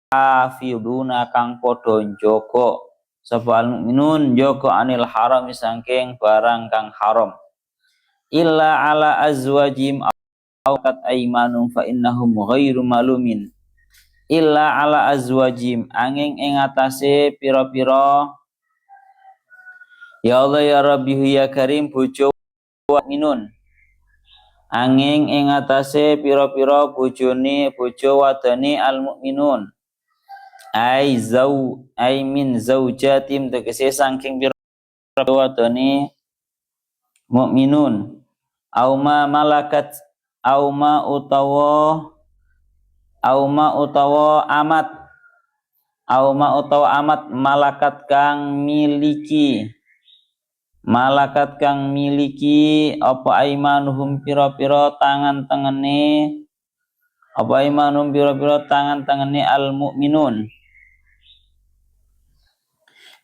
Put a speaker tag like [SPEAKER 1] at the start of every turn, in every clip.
[SPEAKER 1] hafiduna kang padha njaga sapa al-mukminun njaga anil haram saking barang kang haram illa ala azwajim kat aymanum fa innahum ghairu malumin illa ala azwajim angin ing atase pira-pira ya Allah ya Rabbi ya Karim bojo minun angin ing atase pira-pira bojone bojo wadane al mukminun ai min zaujatim tegese saking pira-pira wadane mukminun auma malakat auma utawa amat malakat kang miliki apa aimanuhum pira-pira tangan-tangane al mukminun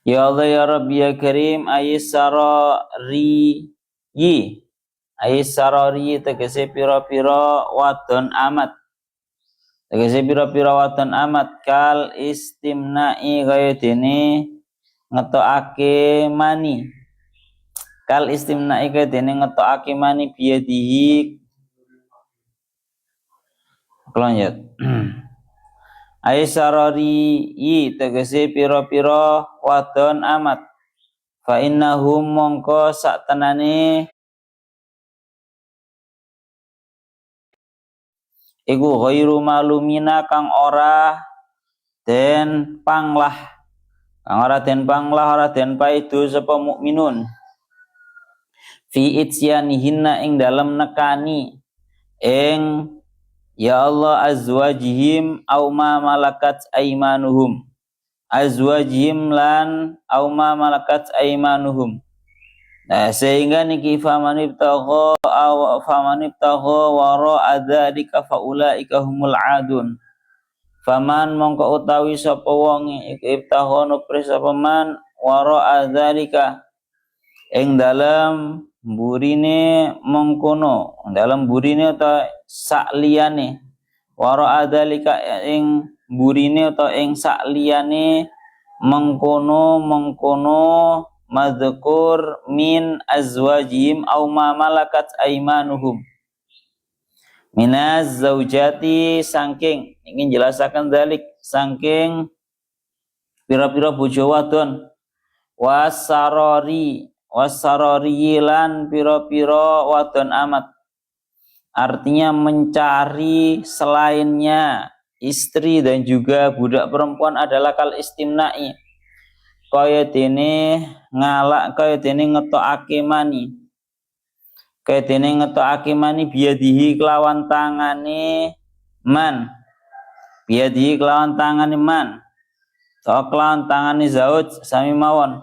[SPEAKER 1] ya Allah ya Rabbi ya Karim aisarari tegese pira-pira wadon amat kal istimna'i kaya dene ngetokake mani biyadihi kelonjat aisarari tegese pira-pira wadon amat fa innahum mongko saktenane iku ghairu malumina kang ora den panglah ora den paidu sapa mukminun fi ityanihinna ing dalem nekani ing ya Allah azwajihim au ma malakat aimanuhum nah sehingga niki famanibtagha wara adzalika faulaika humul adun faman mongko utawi sapa wong ibtagha nupris sapa man wara adzalika ing dalam burine ta sakliyane wara adzalika ing burine ta ing sakliyane mengkono madzkur min azwajihim aw ma malakat aymanuhum minaz zaujati saking ingin jelasaken dalik saking pira-pira bojo wadon wasarori lan pira-pira wadon amat artinya mencari selainnya istri dan juga budak perempuan adalah kal istimna'i kaya dene ngetokake mani biadihi kelawan tangane man kelawan tangane zauj sami mawon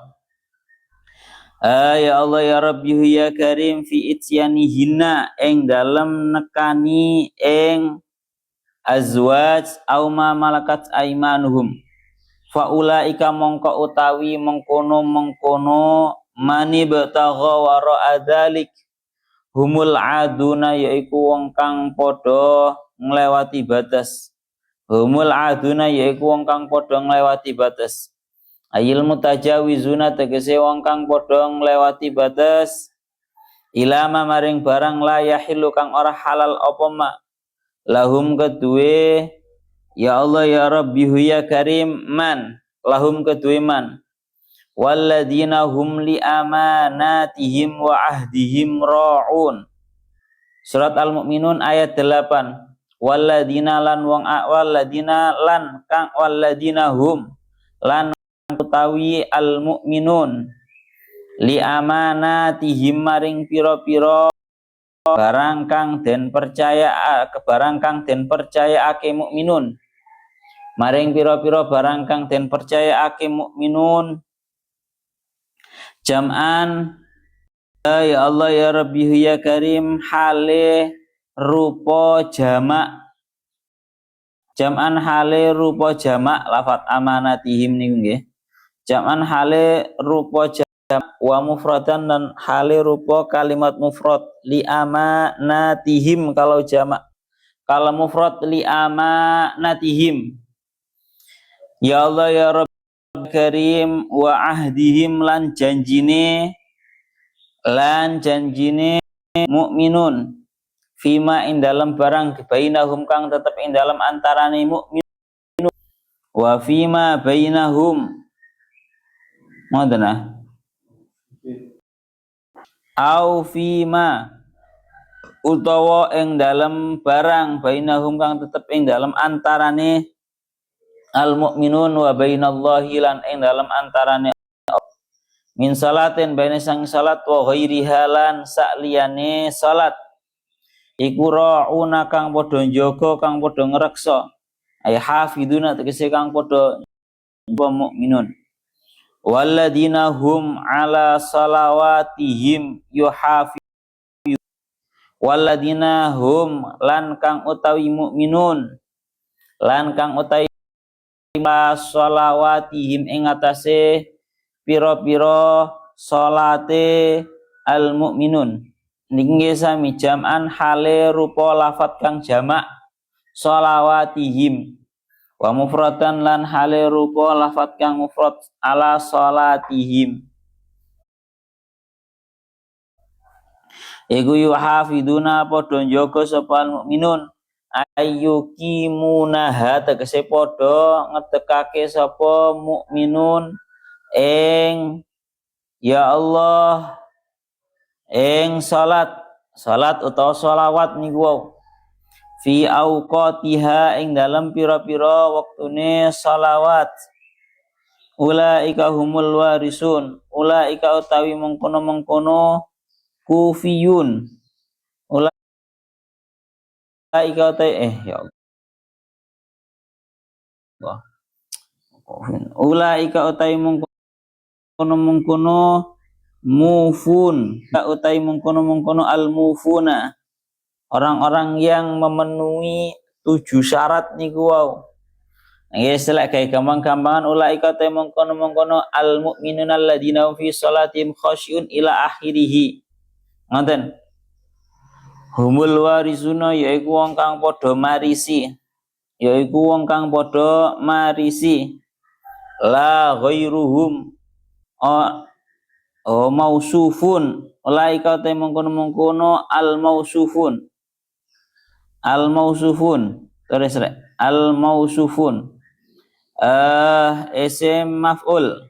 [SPEAKER 1] ya Allah ya Rabbi ya Karim fi ityanihinna ing dalem nekani ing azwaj au ma malakat aimanuhum faulaika mongko utawi mengkono mani batagha wara adzalik humul aduna yaiku wong kang padha nglewati batas ayil mutajawizuna tegese wong kang padha nglewati batas ilama maring barang la yahillu kang ora halal apa ma lahum kedue ya Allah ya Rabbi ya Karim man lahum kedue man walladzina hum li amanatihim wa ahdihim ra'un surat al-mu'minun ayat 8 walladzina hum lan utawi al-mu'minun li amanatihim maring pira-pira barang kang den percayaake mukminun maring pira-pira barang kang den percayaake mukminun jam'an ya Allah ya Rabbi ya Karim hale rupa jamak lafat amanatihim niku nggih jam'an hale rupa wa mufradan dan hale rupa kalimat mufrad li amanatihim kalau jamak kalau mufrad li amanatihim Ya Allah ya Rabb Karim wa ahdihim lan janjine mukminun fima ing dalam barang bainahum kang tetep ing dalam antarane mukmin wa fima bainahum ngoten ah au fima utawa ing dalam barang bainahum kang tetep ing dalam antarane al mukminun wa bainallahi lan ing dalam antarane min salatin baina sang salat wa ghairiha lan sakliyane salat iku rauna kang padha njaga kang padha ngreksa ay hafiduna tegese kang padha mukminun walladina hum ala salawatihim yuhafiz walladina hum lan kang utawi mukminun lan kang utawi salawatihim ing atase pira-pira salate al mukminun niki sami jam'an hale rupa lafat kang jamak salawatihim wa mufradan lan hale rupa lafat kang mufrad ala salatihim iku yuhafiduna padha njaga sapa mukminun ayyukimunaha tegese padha ngedekake sapa mukminun ing ya Allah ing salat utawa sholawat niku wau fi auqatiha ing dalam pira-pira wektune sholawat ulaika humul warisun ulaika utawi mengkono-mengkono kufiyun ulaika utawi ya Allah ulaika utawi mengkono mufun utai mengkono al mufuna orang-orang yang memenuhi 7 syarat niku wau nggih selek gawe gampang-gampangan ulaika utai mengkono al mukminuna alladzina fi shalatihim khasyun ila akhirih ngoten humul warisuna yaiku wong kang padha marisi la ghairuhum mausufun ulaika ta mengkono al mausufun terus al mausufun isim maf'ul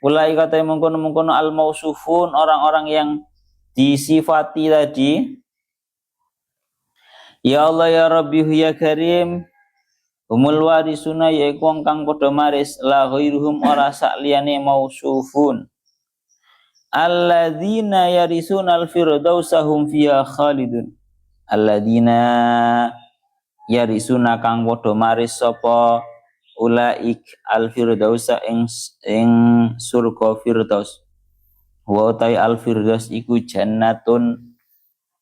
[SPEAKER 1] ulaika ta mengkono al mausufun orang-orang yang disifati tadi ya Allah ya Rabbi ya Karim humul warisuna yaiku wong kang padha maris la ghairuhum ora sakliyane mausufun alladzina yarisunal firdausa hum fiha khalidun alladzina yarisuna kang padha maris sapa ulaik al firdausa ing surga firdaus wa tai al firdaus iku jannatun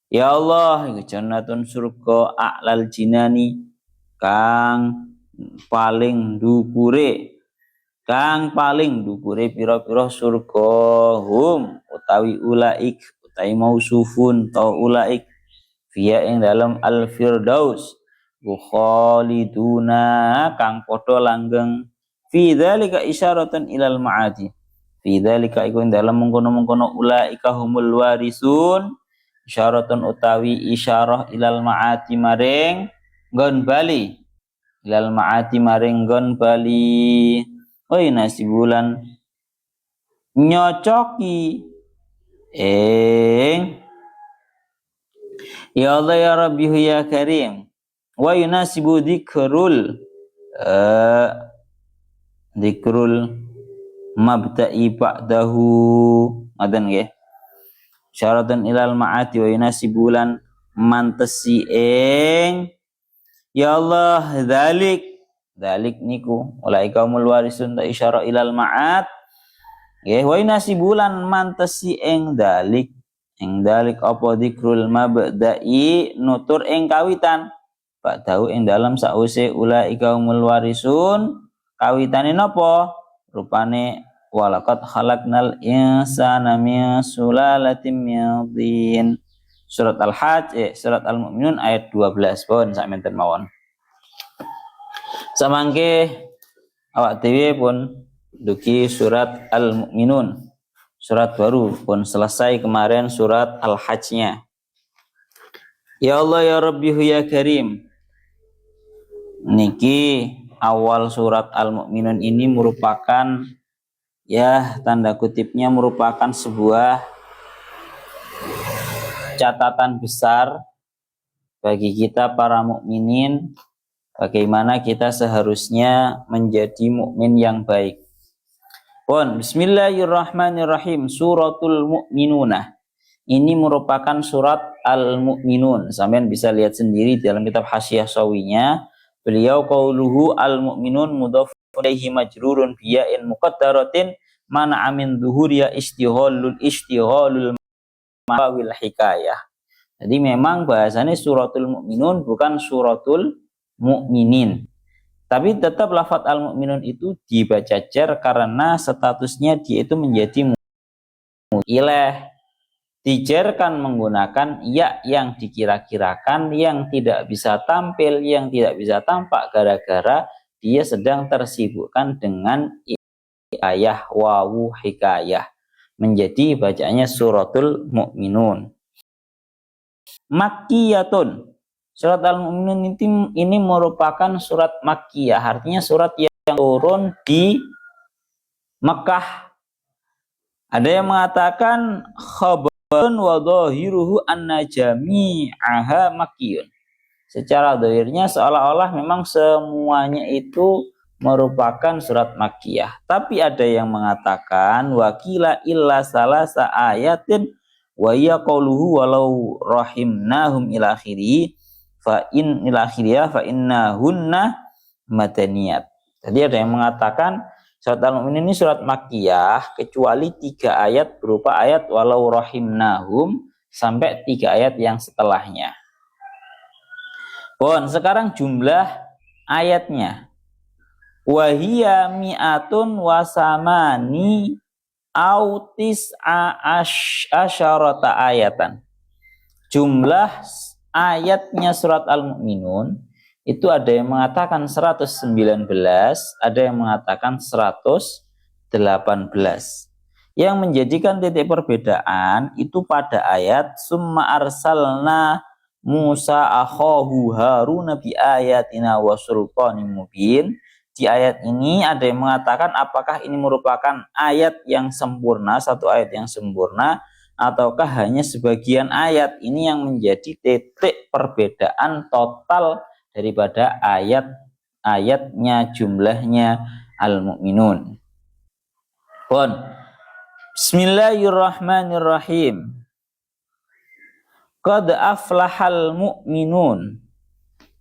[SPEAKER 1] ya Allah iku jannatun surga a'lal jinani kang paling dukure pira-pira surga hum utawi ulaik utawi mausufun tau ulaik fiya ing dalam al firdaus khaliduna kang padha langgeng fi dzalika isyaratan ilal ma'adi fi dzalika iku ing dalam mengkono-mengkono ulaika humul warisun isyaratun utawi isyarah ilal ma'adi maring nggon bali ilal ma'adi maring nggon bali oi nasi bulan nyocoki ya Allah ya Rabbi ya Karim wa yunasibu dzikrul mabda'i ba'dahu ngaten nggih syaratan ilal ma'ati wa yunasibulan mantesi ing ya Allah dalik niku ulaika humul warisun ta isyara ilal ma'at nggih wa nasibulan mantesi ing dalik apa dzikrul mabda'i nutur ing kawitan ba'dahu ing dalam sause ulaika humul warisun kawitane napa rupane walaqad khalaqnal insana min sulalatin min tin surat al-hajj surat al-mu'minun ayat 12 pun sak menten mawon samangke awak dhewe pun duki surat Al-Mu'minun, surat baru pun selesai kemarin surat Al-Hajj-nya. Ya Allah ya Rabbi ya Karim, niki awal surat Al-Mu'minun ini merupakan, ya tanda kutipnya, merupakan sebuah catatan besar bagi kita para mukminin, bagaimana kita seharusnya menjadi mukmin yang baik. Pun bismillahirrahmanirrahim, suratul mu'minunah. Ini merupakan surat Al-Mu'minun. Sampean bisa lihat sendiri dalam kitab Hasyiah Sawinya. Beliau qauluhu al-mu'minun mudhaf ilaihi majrurun biya'in muqaddaratin mana amin dhuhuriya istighalul mawil hikayah. Jadi memang bahasanya suratul mu'minun bukan suratul mu'minin. Tapi tetap lafaz al-mu'minun itu dibaca jar karena statusnya dia itu menjadi mu'ilah. Dijarkan menggunakan ya yang dikira-kirakan, yang tidak bisa tampil, yang tidak bisa tampak gara-gara dia sedang tersibukkan dengan ayah wawu hikayah. Menjadi bacanya suratul mu'minun. Makkiyatun. Surat Al-Mu'minun ini merupakan surat Makkiyah, artinya surat yang turun di Mekah. Ada yang mengatakan khabarun wa dhahiruhu anna jami'aha makkiyun. Secara dhahirnya seolah-olah memang semuanya itu merupakan surat Makkiyah. Tapi ada yang mengatakan wakila illa salasa ayatin wa ya qauluhu walau rahimnahum ila akhirih fa in ila akhirih fa innahunna madaniyat. Jadi ada yang mengatakan surat Al-Mu'minun ini surat Makkiyah kecuali 3 ayat berupa ayat walau rahimnahum sampai 3 ayat yang setelahnya. Bon, sekarang jumlah ayatnya. Wahia mi'atun wasamani autis asyarata ayatan. Jumlah ayatnya surat Al-Mu'minun itu ada yang mengatakan 119, ada yang mengatakan 118. Yang menjadikan titik perbedaan itu pada ayat summa arsalna Musa akhahu Harun bi ayatina wa sultanin mubin. Di ayat ini ada yang mengatakan apakah ini merupakan ayat yang sempurna, satu ayat yang sempurna, ataukah hanya sebagian ayat. Ini yang menjadi titik perbedaan total daripada ayat-ayatnya, jumlahnya Al-Mu'minun. Bon. Bismillahirrahmanirrahim. Qad aflahal mu'minun.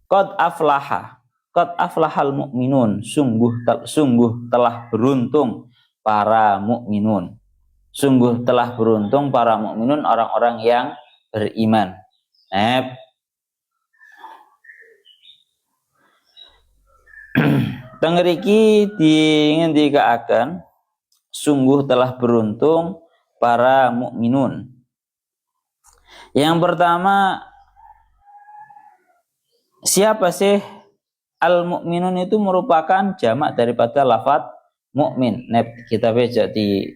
[SPEAKER 1] Qad aflahal mu'minun. Sungguh telah beruntung para mukminun. Sungguh telah beruntung para mukminun, orang-orang yang beriman. Tengeriki dingendikaken sungguh telah beruntung para mukminun. Yang pertama, siapa sih? Al-Mu'minun itu merupakan jamak daripada lafaz mukmin. Kita baca di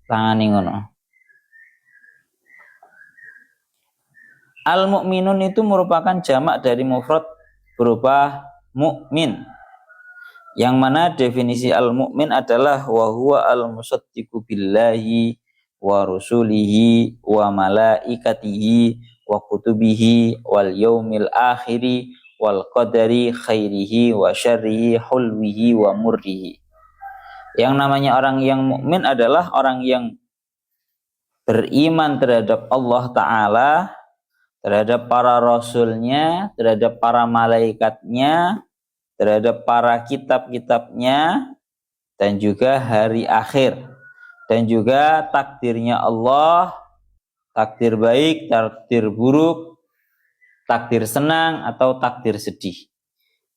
[SPEAKER 1] tangani ngono. Al-Mu'minun itu merupakan jamak dari mufrad berupa mukmin. Yang mana definisi al-mu'min adalah wa huwa al-musaddiqu billahi wa rusulihi wa malaikatihi wa kutubihi wal yaumil akhiri wal qadari khairihi wa syarrihi hulwihi wa murrihi. Yang namanya orang yang mukmin adalah orang yang beriman terhadap Allah Ta'ala, terhadap para rasulnya, terhadap para malaikatnya, terhadap para kitab-kitabnya, dan juga hari akhir, dan juga takdirnya Allah, takdir baik, takdir buruk, takdir senang atau takdir sedih.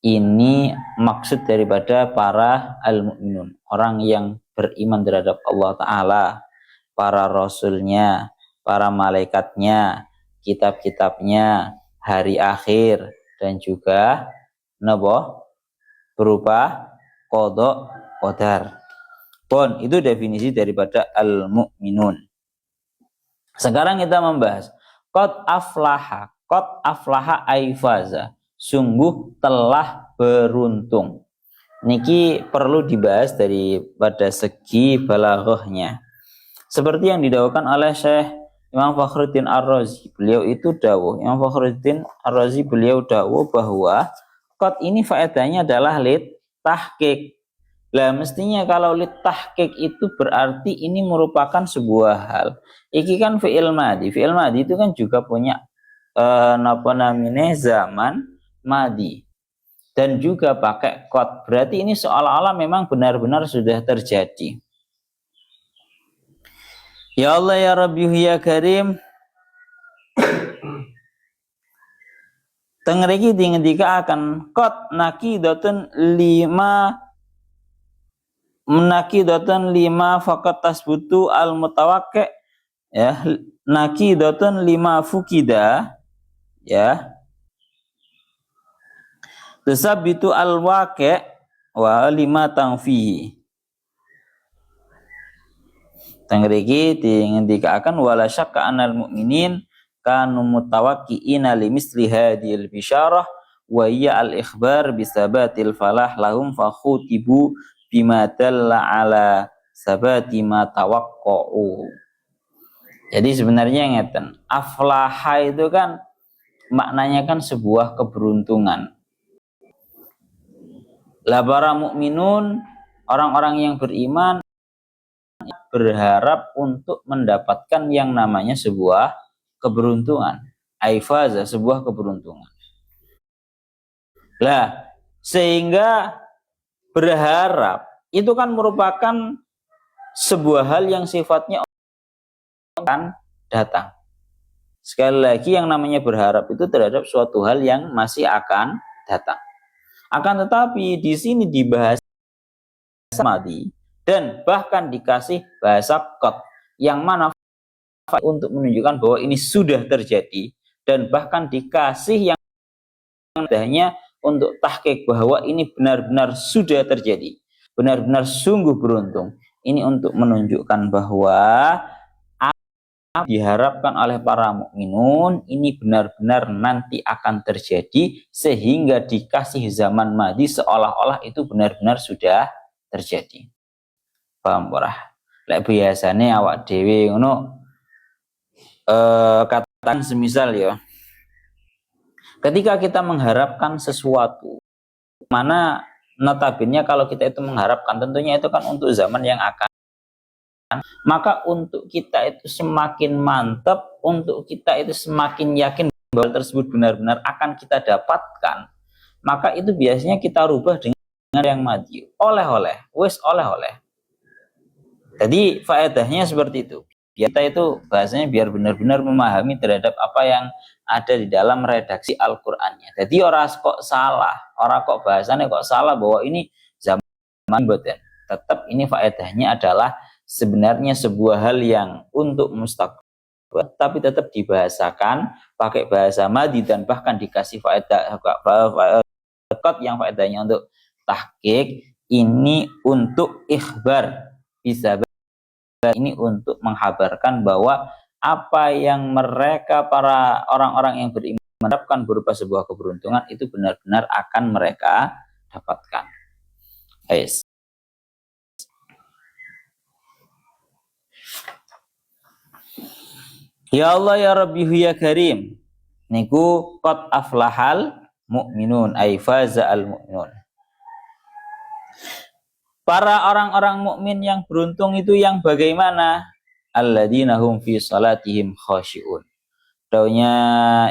[SPEAKER 1] Ini maksud daripada para al-mu'minun, orang yang beriman terhadap Allah Ta'ala, para rasulnya, para malaikatnya, kitab-kitabnya, hari akhir, dan juga berupa qada qadar. Pun itu definisi daripada al-mu'minun. Sekarang kita membahas qad aflaha aifaza, sungguh telah beruntung. Niki perlu dibahas daripada segi balaghahnya. Seperti yang didawuhkan oleh Syekh Imam Fakhruddin Ar-Razi, beliau itu dawuh, Imam Fakhruddin Ar-Razi beliau dawuh bahwa qad ini faedahnya adalah lit tahqiq. Lah mestinya kalau lit tahqiq itu berarti ini merupakan sebuah hal. Iki kan fi'il madhi. Fi'il madhi itu kan juga punya zaman madhi. Dan juga pakai qad. Berarti ini seolah-olah memang benar-benar sudah terjadi. Ya Allah ya Rabbi ya Karim. Tengriki dingendika akan qad naqidatun lima faqat tasbutu al mutawaqqi, ya, naqidatun lima fukida, ya, tasabbitu al waqi wa lima tangfihi. Tengriki dingendika akan wala syakka anal mu'minin kanu mutawaqqi'ina limisli hadhil bisyarah wa hiya al ikhbar bisabatil falah lahum fakhutibu bima dalla ala sabati ma tawaqqa'u. Jadi sebenarnya ngeten, aflaha itu kan maknanya kan sebuah keberuntungan. Lah para mukminun, orang-orang yang beriman berharap untuk mendapatkan yang namanya sebuah keberuntungan. Aifaza, sebuah keberuntungan. Lah, sehingga berharap itu kan merupakan sebuah hal yang sifatnya akan datang. Sekali lagi yang namanya berharap itu terhadap suatu hal yang masih akan datang. Akan tetapi di sini dibahas madhi dan bahkan dikasih bahasa qad yang mana untuk menunjukkan bahwa ini sudah terjadi, dan bahkan dikasih yang hanya untuk tahqiq bahwa ini benar-benar sudah terjadi, benar-benar sungguh beruntung. Ini untuk menunjukkan bahwa apa diharapkan oleh para mukminun ini benar-benar nanti akan terjadi, sehingga dikasih zaman madhi seolah-olah itu benar-benar sudah terjadi. Paham ora? Lek biasane awak dhewe ngono katakan semisal ya, ketika kita mengharapkan sesuatu, mana notabene kalau kita itu mengharapkan tentunya itu kan untuk zaman yang akan, maka untuk kita itu semakin mantap, untuk kita itu semakin yakin bahwa tersebut benar-benar akan kita dapatkan, maka itu biasanya kita rubah dengan yang madhi, oleh-oleh, wis oleh-oleh. Jadi faedahnya seperti itu. Kita itu bahasanya biar benar-benar memahami terhadap apa yang ada di dalam redaksi Al-Qur'annya. Jadi orang kok salah, orang kok bahasanya kok salah bahwa ini zaman boten. Tetap ini faedahnya adalah sebenarnya sebuah hal yang untuk mustaqbal, tapi tetap dibahasakan pakai bahasa madhi dan bahkan dikasih faedah yang faedahnya untuk tahqiq, ini untuk ikhbar, bisa ini untuk menghabarkan bahwa apa yang mereka para orang-orang yang beriman mendapatkan berupa sebuah keberuntungan itu benar-benar akan mereka dapatkan. Yes. Ya Allah ya Rabbi ya Karim, niku qad aflahal mu'minun ay faza al mu'minun. Para orang-orang mukmin yang beruntung itu yang bagaimana? Alladzina hum fi salatihim khashi'un. Daunya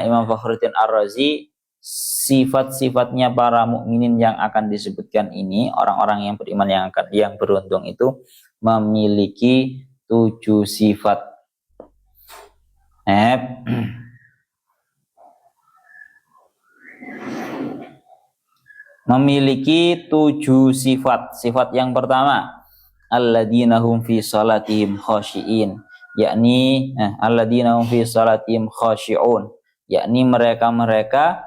[SPEAKER 1] Imam Fakhruddin Ar-Razi, sifat-sifatnya para mukminin yang akan disebutkan ini, orang-orang yang beriman yang beruntung itu memiliki 7 sifat. Memiliki 7 sifat. Sifat yang pertama, alladzina hum fi salatihim khashi'in, yakni alladzina hum fi salatihim khashi'un, yakni mereka-mereka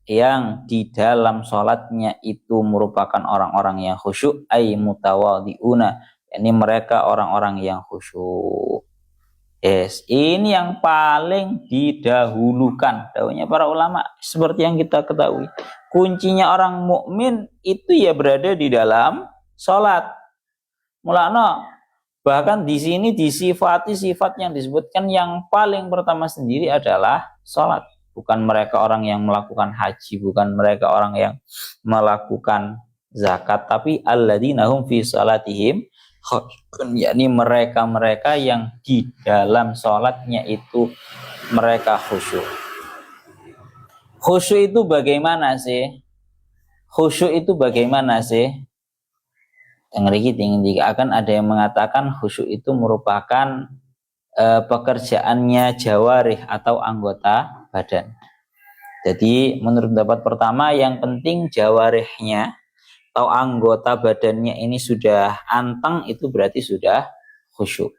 [SPEAKER 1] yang di dalam sholatnya itu merupakan orang-orang yang khusyuk, ay mutawadhi'una, ini mereka orang-orang yang khusyuk. Yes, ini yang paling didahulukan. Dahulunya para ulama seperti yang kita ketahui. Kuncinya orang mukmin itu ya berada di dalam sholat. Mulanya bahkan di sini disifati sifat yang disebutkan yang paling pertama sendiri adalah sholat. Bukan mereka orang yang melakukan haji, bukan mereka orang yang melakukan zakat, tapi alladzina hum fi salatihim, yakni mereka-mereka yang di dalam sholatnya itu mereka khusyuk. Khusyuk itu bagaimana sih? Khusyuk itu bagaimana sih? Yang tinggi akan ada yang mengatakan khusyuk itu merupakan pekerjaannya jawarih atau anggota badan. Jadi menurut pendapat pertama yang penting jawarihnya atau anggota badannya ini sudah anteng, itu berarti sudah khusyuk.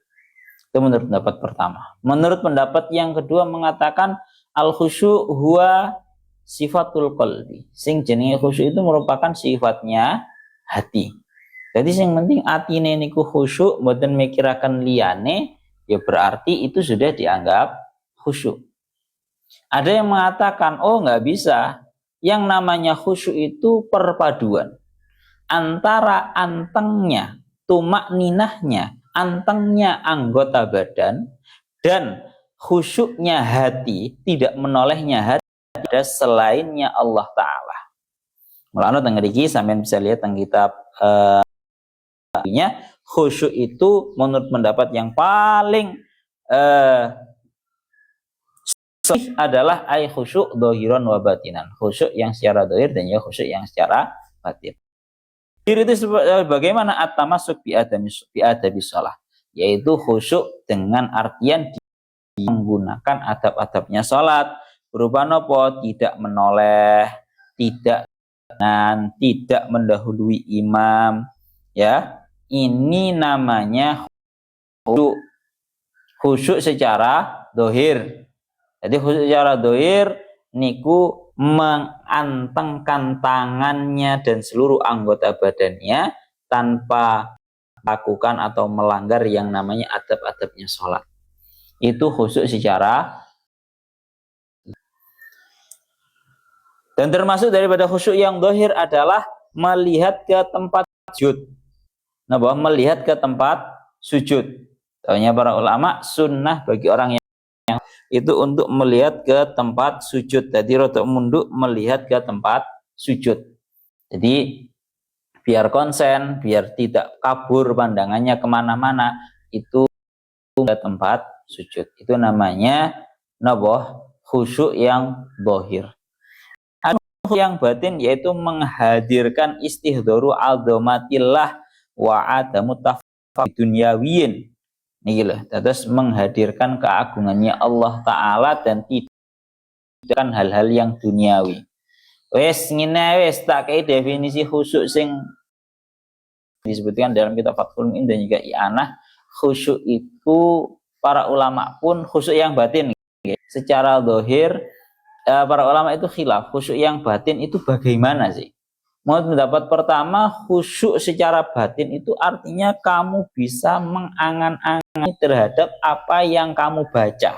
[SPEAKER 1] Itu menurut pendapat pertama. Menurut pendapat yang kedua mengatakan al khusyuk huwa sifatul qalbi. Sing jenenge khusyuk itu merupakan sifatnya hati. Jadi yang penting atine niku khusyuk, mboten mikiraken liyane, ya berarti itu sudah dianggap khusyuk. Ada yang mengatakan, oh nggak bisa, yang namanya khusyuk itu perpaduan antara antengnya, tumak ninahnya, antengnya anggota badan, dan khusyuknya hati, tidak menolehnya hati ada selainnya Allah Ta'ala. Mulanya tengeriki sampean bisa lihat teng kitab khusyuk itu menurut pendapat yang paling adalah ay khusyuk dohiron wa batinan, khusyuk yang secara dohir dan ya khusyuk yang secara batin. Diri itu bagaimana at-tamasuk bi adabi shalah, yaitu khusyuk dengan artian menggunakan adab-adabnya salat, berupa nopo, tidak menoleh, tidak mendahului imam, ya. Ini namanya khusyuk. Khusyuk secara dohir. Jadi khusyuk secara dohir niku mengantengkan tangannya dan seluruh anggota badannya tanpa lakukan atau melanggar yang namanya adab-adabnya sholat. Itu khusyuk secara. Dan termasuk daripada khusyuk yang dohir adalah melihat ke tempat sujud. Nah, bahwa melihat ke tempat sujud. Taunya para ulama sunnah bagi orang yang itu untuk melihat ke tempat sujud. Jadi rotok munduk melihat ke tempat sujud. Jadi biar konsen, biar tidak kabur pandangannya kemana-mana, itu ke tempat sujud. Itu namanya naboh khusyuk yang dohir. Yang batin yaitu menghadirkan istihdoru aldomatillah wa adamu tafawud dunyawiyin. Ini loh, terus menghadirkan keagungannya Allah Ta'ala dan tidak hal-hal yang duniawi. Wes ngene wes tak kayak definisi khusyuk sing disebutkan dalam kitab Fathul Mu'in dan juga I'anah. Khusyuk itu para ulama pun khusyuk yang batin. Secara dohir para ulama itu khilaf. Khusyuk yang batin itu bagaimana sih? Menurut pendapat pertama, khusyuk secara batin itu artinya kamu bisa mengangan-angani terhadap apa yang kamu baca.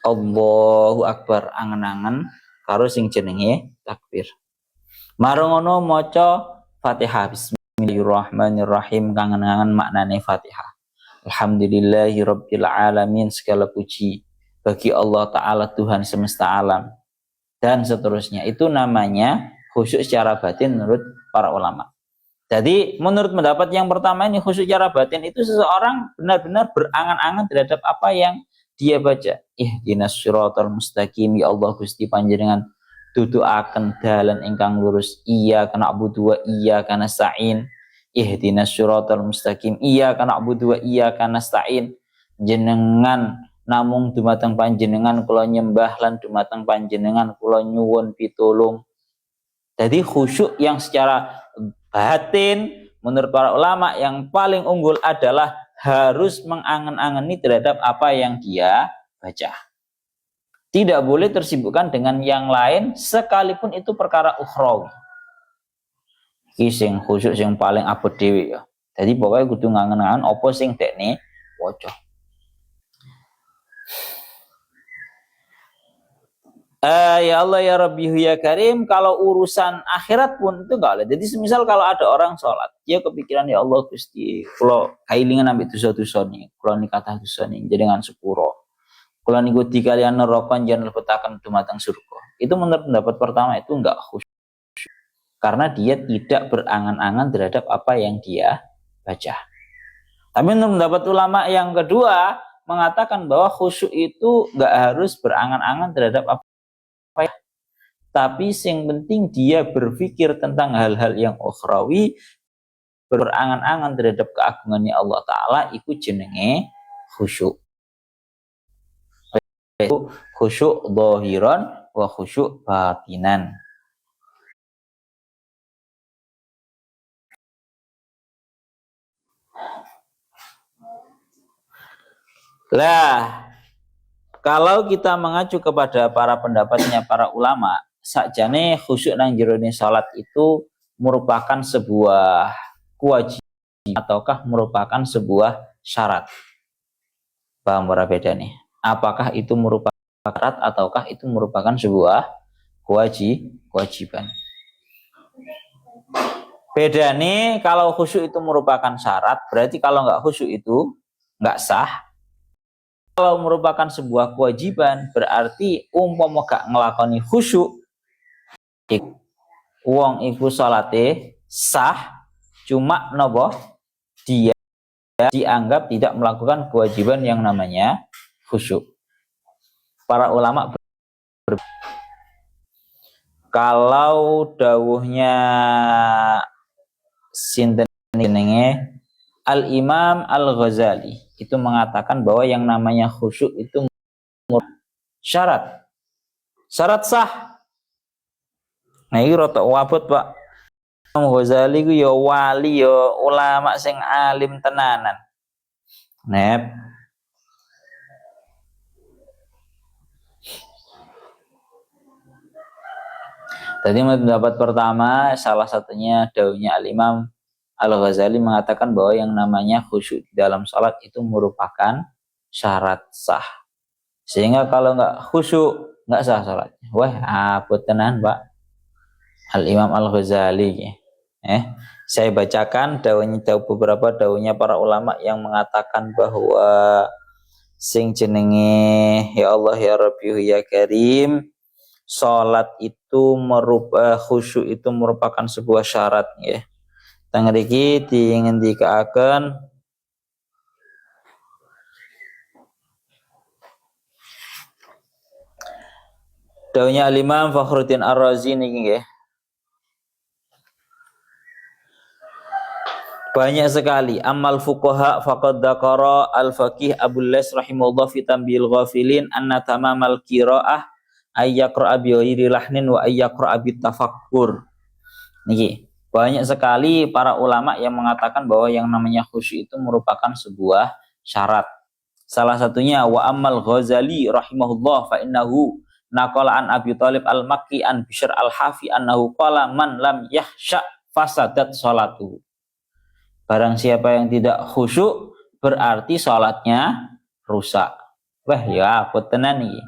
[SPEAKER 1] Allahu Akbar, angen-angen karo sing jenenge takbir. Marongono maca Fatihah, bismillahirrahmanirrahim, kangen-angen maknane Fatihah. Alhamdulillahirabbil alamin, segala puji bagi Allah Ta'ala Tuhan semesta alam, dan seterusnya. Itu namanya khusyuk secara batin menurut para ulama. Jadi menurut pendapat yang pertama ini, khusyuk secara batin itu seseorang benar-benar berangan-angan terhadap apa yang dia baca. Ihdinas siratal mustaqim, ya Allah Gusti panjenengan duduaken dalan ingkang lurus, iyyaka na'budu wa iyyaka nasta'in. Ihdinas siratal mustaqim, iyyaka na'budu wa iyyaka nasta'in. Jenengan namung dumateng panjenengan kula nyembah lan dumateng panjenengan kula nyuwun pitulung. Jadi khusyuk yang secara batin menurut para ulama yang paling unggul adalah harus mengangen-angeni terhadap apa yang dia baca. Tidak boleh tersibukkan dengan yang lain sekalipun itu perkara ukhrawi. Iki sing khusyuk sing paling abot dhewe ya. Jadi pokoknya kudu ngangen-ngangen apa sing dekne waca. Ya Allah ya Rabbi ya Karim, kalau urusan akhirat pun itu enggak ada. Jadi semisal kalau ada orang sholat, dia kepikiran ya Allah Gusti, kalau kailingan ambil dosa-dosa nih, kalau nikah dosa nih, jenengan sepuro. Kalau ngikuti kalian neraka jangan lebetaken dumateng surga. Itu menurut pendapat pertama itu enggak khusyuk. Karena dia tidak berangan-angan terhadap apa yang dia baca. Tapi menurut pendapat ulama yang kedua mengatakan bahwa khusyuk itu enggak harus berangan-angan terhadap apa, tapi yang penting dia berpikir tentang hal-hal yang ukhrawi, berangan-angan terhadap keagungannya Allah Ta'ala, itu jenenge khusyuk. Itu khusyuk zahiran wa khusyuk batinan. Lah, kalau kita mengacu kepada para pendapatnya para ulama, sakjane khusyuk nang jerone salat itu merupakan sebuah kewajiban ataukah merupakan sebuah syarat? Paham ora bedane? Apakah itu merupakan syarat ataukah itu merupakan sebuah kewajiban? Bedane kalau khusyuk itu merupakan syarat, berarti kalau nggak khusyuk itu nggak sah. Kalau merupakan sebuah kewajiban, berarti umpama gak ngelakoni khusyuk, wong iku salate sah, cuma nopo dia dianggap tidak melakukan kewajiban yang namanya khusyuk. Para ulama kalau dawuhnya sinten jenenge Al-Imam Al-Ghazali itu mengatakan bahwa yang namanya khusyuk itu syarat sah. Nah ini rotok wabut Pak. Imam Ghazali ku ya wali ya ulama sing alim tenanan. Nep. Tadi pendapat pertama salah satunya dawuhnya Al-Imam Al-Ghazali mengatakan bahwa yang namanya khusyuk di dalam salat itu merupakan syarat sah. Sehingga kalau nggak khusyuk nggak sah salatnya. Wah, apa tenan Pak? Al-Imam Al-Ghazali. Saya bacakan beberapa dawuhnya para ulama yang mengatakan bahwa sing jenenge ya Allah ya Rabbi ya Karim, salat itu khusyuk itu merupakan sebuah syarat ya. Tang mriki dingendikaken dawuhnya Al-Imam Fakhruddin Ar-Razi niki nggih. Banyak sekali. Amal fuqaha faqad dzakara al-faqih Abu Lais rahimahullah fi Tanbihil Ghafilin anna tamamal qiraah ay yaqra'a bi ghairi lahnin wa ay yaqra'a bit tafakkur. Niki. Banyak sekali para ulama yang mengatakan bahwa yang namanya khusyuk itu merupakan sebuah syarat. Salah satunya wa amal Ghazali rahimahullah fa innahu naqala an Abi Thalib al-Makki an Bishr al-Hafi annahu qala man lam yahsya fasadat salatuhu. Barang siapa yang tidak khusyuk berarti salatnya rusak. Wah ya apa tenan iki.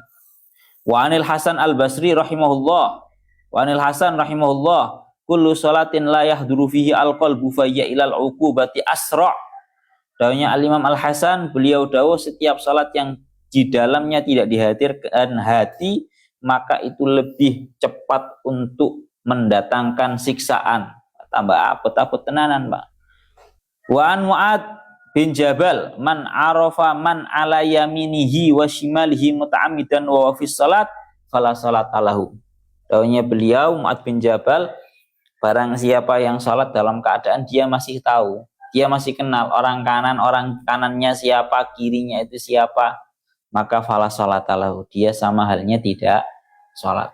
[SPEAKER 1] Wa anil Hasan al-Basri rahimahullah. Wa anil Hasan rahimahullah kullu salatin la yahduru fihi al-qalbu fa ya ilal uqubati asra'. Dawuhnya Al-Imam Al-Hasan, beliau dawuh setiap salat yang di dalamnya tidak dihadirkan hati, maka itu lebih cepat untuk mendatangkan siksaan. Tambah apa tenanan, Pak. Wa an Mu'ad bin Jabal man arafa man ala yaminihi wa shimalihi muta'ammidan wa fi salat fala salata lahu. Dawuhnya beliau Mu'ad bin Jabal, barang siapa yang salat dalam keadaan dia masih tahu, dia masih kenal orang kanannya siapa, kirinya itu siapa, maka fala salata lahu, dia sama halnya tidak salat.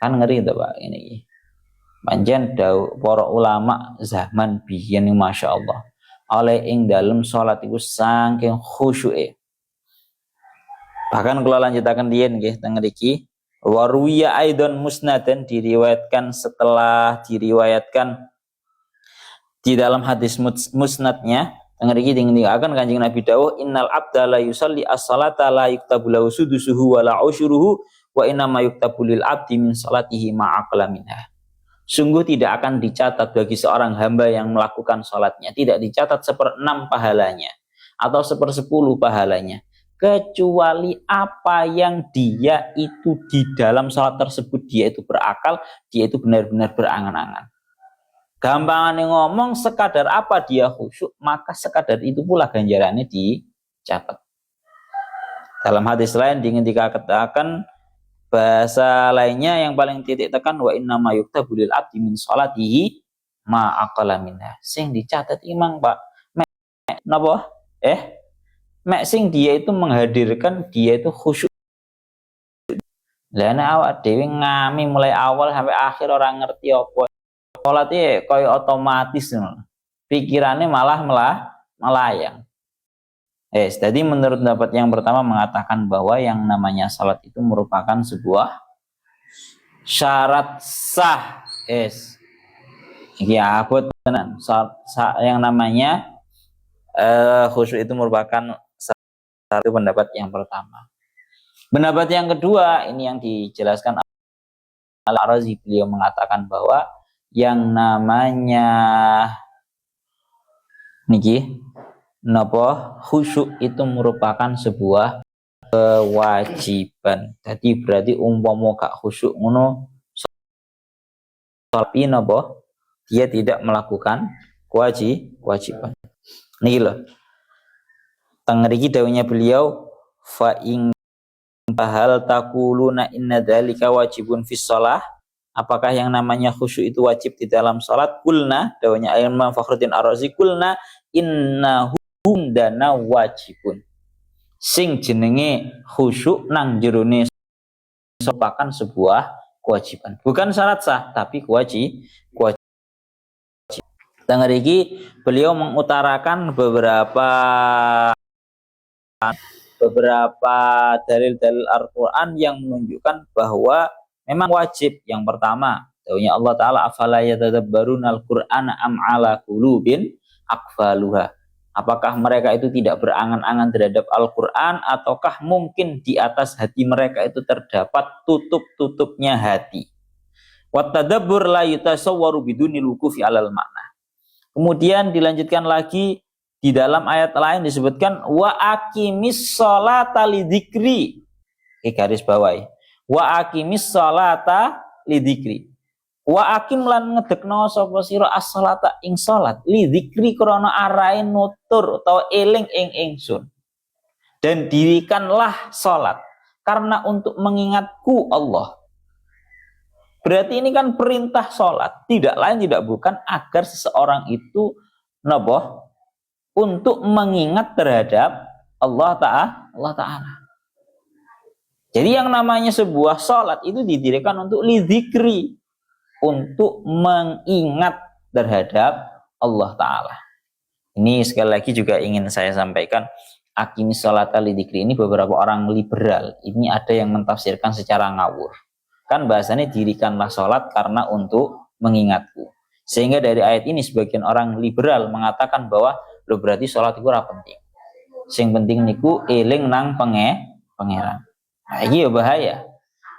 [SPEAKER 1] Kan ngeri itu Pak ini. Panjen para ulama zaman biyen Masya Allah oleh ing dalem salat iku saking khusyuke. Bahkan kalau lanjutaken riyen nggih teng mriki wa ruwiya aidan musnadan diriwayatkan di dalam hadis musnadnya teng mriki dingin-akan Kanjeng Nabi dawuh innal abda la yusalli as-salata la yuktabu lahu sudusuhu wa la usyuruhu wa inna ma yuktabu lil abdi min salatihi ma'aqla minha. Sungguh tidak akan dicatat bagi seorang hamba yang melakukan sholatnya, tidak dicatat 1/6 pahalanya atau 1/10 pahalanya, kecuali apa yang dia itu di dalam sholat tersebut dia itu berakal, dia itu benar-benar berangan-angan. Gampangannya ngomong, sekadar apa dia khusyuk, maka sekadar itu pula ganjarannya dicatat. Dalam hadis lain dikatakan bahasa lainnya yang paling titik tekan wa inna ma yuktabu lil abdi min sholatihi ma aqala minha. Sing dicatat imang Pak mek napa mek sing dia itu menghadirkan dia itu khusyuk. Lah nek awak dhewe ngami mulai awal sampai akhir orang ngerti apa salate koyo otomatis ngono. Pikirannya malah melayang. Jadi menurut pendapat yang pertama mengatakan bahwa yang namanya salat itu merupakan sebuah syarat sah. Iki abot tenan. Yang namanya khusyuk itu merupakan satu pendapat yang pertama. Pendapat yang kedua ini yang dijelaskan Al-Razi, beliau mengatakan bahwa yang namanya niki napa khusyuk itu merupakan sebuah kewajiban. Jadi berarti umpama gak khusyuk ngono tapi napa dia tidak melakukan kewajiban. Niki lho. Teng mriki dawuhnya beliau fa in hal taquluna inna dzalika wajibun fis shalah. Apakah yang namanya khusyuk itu wajib di dalam salat? Kulna, dawuhnya Imam Fakhruddin Ar-Razi, kulna innahu dana wajibun. Sing jenenge khusyuk nang jerone merupakan sebuah kewajiban. Bukan syarat sah, tapi kewajiban. Dan mriki beliau mengutarakan beberapa dalil-dalil Al-Qur'an yang menunjukkan bahwa memang wajib. Yang pertama, dawuhnya Allah Ta'ala afala yatadabbarunal Qur'ana am ala qulubin aqfaluha. Apakah mereka itu tidak berangan-angan terhadap Al-Quran, ataukah mungkin di atas hati mereka itu terdapat tutup-tutupnya hati. Wattadabbur la yutasawwaru bidunil wuqufi alal makna. Kemudian dilanjutkan lagi di dalam ayat lain disebutkan wa aqimis sholata lidzikri. Garis bawahi. Wa aqimis sholata lidzikri. Wa akim lan ngedekno sapa sira as-sholata ing salat li dzikri krana arahe nutur utawa eling ing ingsun. Dan dirikanlah salat karena untuk mengingatku Allah. Berarti ini kan perintah salat, tidak lain tidak bukan agar seseorang itu napa untuk mengingat terhadap Allah Ta'ala. Jadi yang namanya sebuah salat itu didirikan untuk li dzikri, untuk mengingat terhadap Allah Ta'ala. Ini sekali lagi juga ingin saya sampaikan, aqimis sholata lidzikri ini beberapa orang liberal ini ada yang mentafsirkan secara ngawur. Kan bahasanya dirikanlah sholat karena untuk mengingatku. Sehingga dari ayat ini sebagian orang liberal mengatakan bahwa lo berarti sholat itu ora penting. Sing penting niku eling nang pangeran. Nah, ini ya bahaya.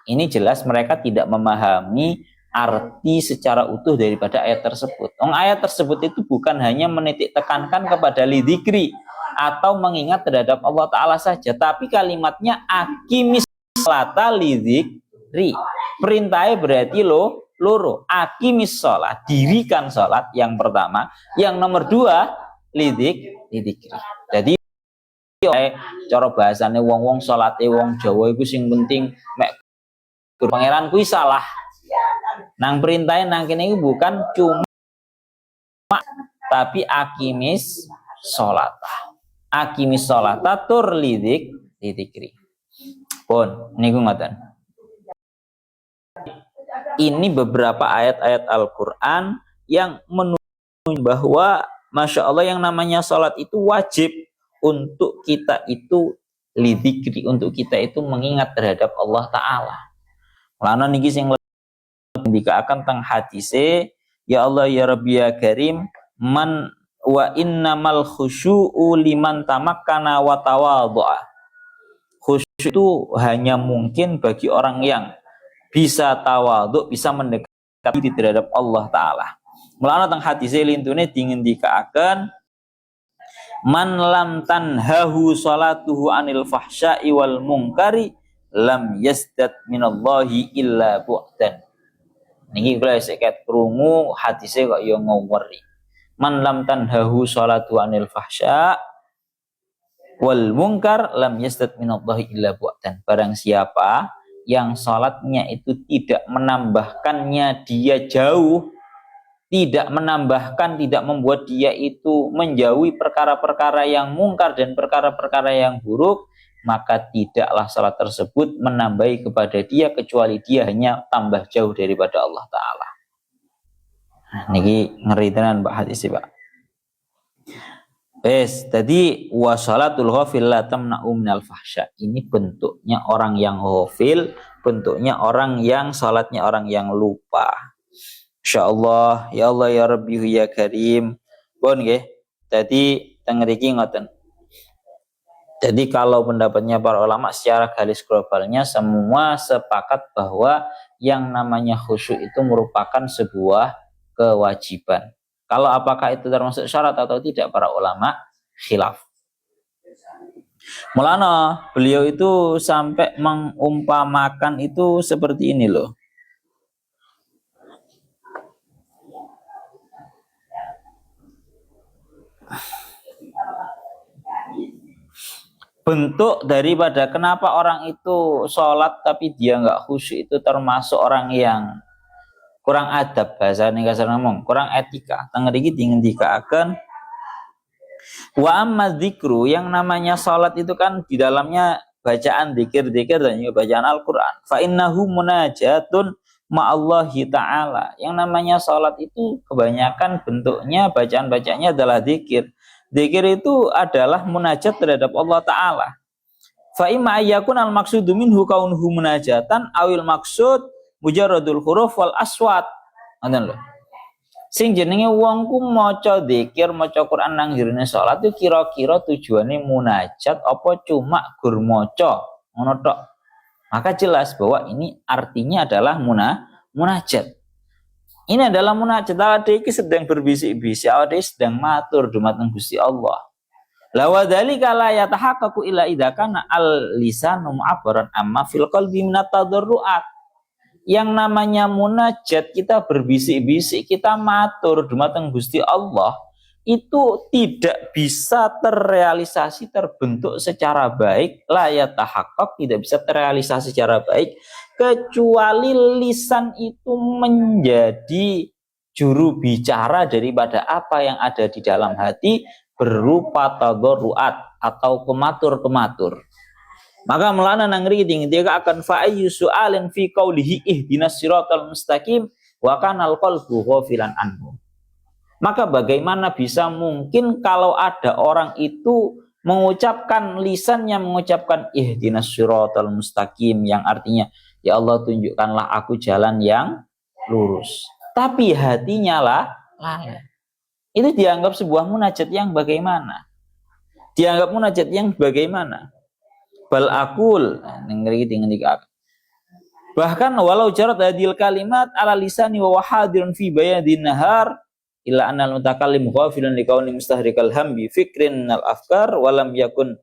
[SPEAKER 1] Ini jelas mereka tidak memahami arti secara utuh daripada ayat tersebut. Ayat tersebut itu bukan hanya menitik tekankan kepada lidzikri atau mengingat terhadap Allah Ta'ala saja, tapi kalimatnya aqimis sholata lidzikri. Perintahnya berarti loro. Aqimis sholat, dirikan sholat yang pertama. Yang nomor dua, lidzikri. Jadi cara bahasane wong-wong sholate wong Jawa iku sing penting mek pangeran kuwi salah. Nang perintahnya nang kene itu bukan cuma tapi aqimis sholata. Aqimis sholata tur lidzikri. Pun niku ngoten. Ini beberapa ayat-ayat Al-Qur'an yang menunjukkan bahwa Masya Allah yang namanya sholat itu wajib untuk kita itu lidzikri, untuk kita itu mengingat terhadap Allah Ta'ala. Lana niki sing dikaakan teng hadise, ya Allah ya Rabbi ya Karim, man wa innamal khusyu'u liman tamakkana wa tawadhu'a. Khusyuk itu hanya mungkin bagi orang yang bisa tawadhu, bisa mendekati diri terhadap Allah Ta'ala. Mulana teng hadise lintune dingin dikaakan, man lam tanhahu salatuhu anil fahsya'i wal munkari lam yasdad minallahi illa bu'dan. Niki kula seket krungu hadise kok ya ngaweri. Man lam tanhahu salatuhu anil fahsya' wal munkar lam yasdad minallahi illa bu'dan. Barang siapa yang salatnya itu tidak menambahkannya dia jauh, tidak menambahkan, tidak membuat dia itu menjauhi perkara-perkara yang mungkar dan perkara-perkara yang buruk, maka tidaklah salat tersebut menambahi kepada dia kecuali dia hanya tambah jauh daripada Allah Ta'ala. Nah, niki ngeri tenan Pak hadis Pak. Tadi wasalatul ghafil la tamna'u minal fahsya. Ini bentuknya orang yang ghafil, bentuknya orang yang salatnya orang yang lupa. Insyaallah, ya Allah ya Rabbi ya Karim. Pun nggih. Tadi teng mriki ngoten. Jadi kalau pendapatnya para ulama secara garis globalnya semua sepakat bahwa yang namanya khusyuk itu merupakan sebuah kewajiban. Kalau apakah itu termasuk syarat atau tidak, para ulama khilaf. Mulana beliau itu sampai mengumpamakan itu seperti ini loh. Bentuk daripada kenapa orang itu sholat tapi dia nggak khusyuk itu termasuk orang yang kurang adab, bahasa ini kasar ngomong, kurang etika. Tengah dikit ingin dikaakan wa amma dzikru, yang namanya sholat itu kan di dalamnya bacaan dzikir-dzikir dan juga bacaan Al-Quran. Fa innahu munajatun ma'allahi ta'ala. Yang namanya sholat itu kebanyakan bentuknya bacaan-bacaannya adalah dzikir. Dzikir itu adalah munajat terhadap Allah Ta'ala. Fa imma ayyakun al maqsudu minhu kaunuhu munajatan awil maksud mujarradul huruf wal aswat. Ngoten lho. Sing jenenge wong ku maca dzikir, maca Quran nang jirine salat itu kira-kira tujuane munajat apa cuma gur maca ngono tok. Maka jelas bahwa ini artinya adalah munajat. Ini adalah munajat, awake iki sedang berbisik-bisik, awake sedang matur dumateng Gusti Allah. La wa dzalika la yatahaqqaqu illa idza kana al lisanu mu'abbaran amma fil qalbi min at-tadarruat. Yang namanya munajat, kita berbisik-bisik, kita matur dumateng Gusti Allah, itu tidak bisa terrealisasi, terbentuk secara baik, la yatahaqqaq, tidak bisa terrealisasi secara baik kecuali lisan itu menjadi juru bicara daripada apa yang ada di dalam hati berupa tadarruat atau kematur-kematur. Maka melana nang reading dia akan fa'ayyu su'alin fi qaulihi ihdinas siratal mustaqim wa kanal qalbu ghafilan anhu. Maka bagaimana bisa mungkin kalau ada orang itu mengucapkan lisannya mengucapkan ihdinas siratal mustaqim, yang artinya ya Allah tunjukkanlah aku jalan yang lurus, tapi hatinya lalai. Itu dianggap sebuah munajat yang bagaimana? Dianggap munajat yang bagaimana? Bal akul, bahkan walau jarat hadil kalimat ala lisani wa hadirun fi bayadin nahar illa anal mutakallim ghafilan liqauli mustahrikal hambi fikrin al afkar walam yakun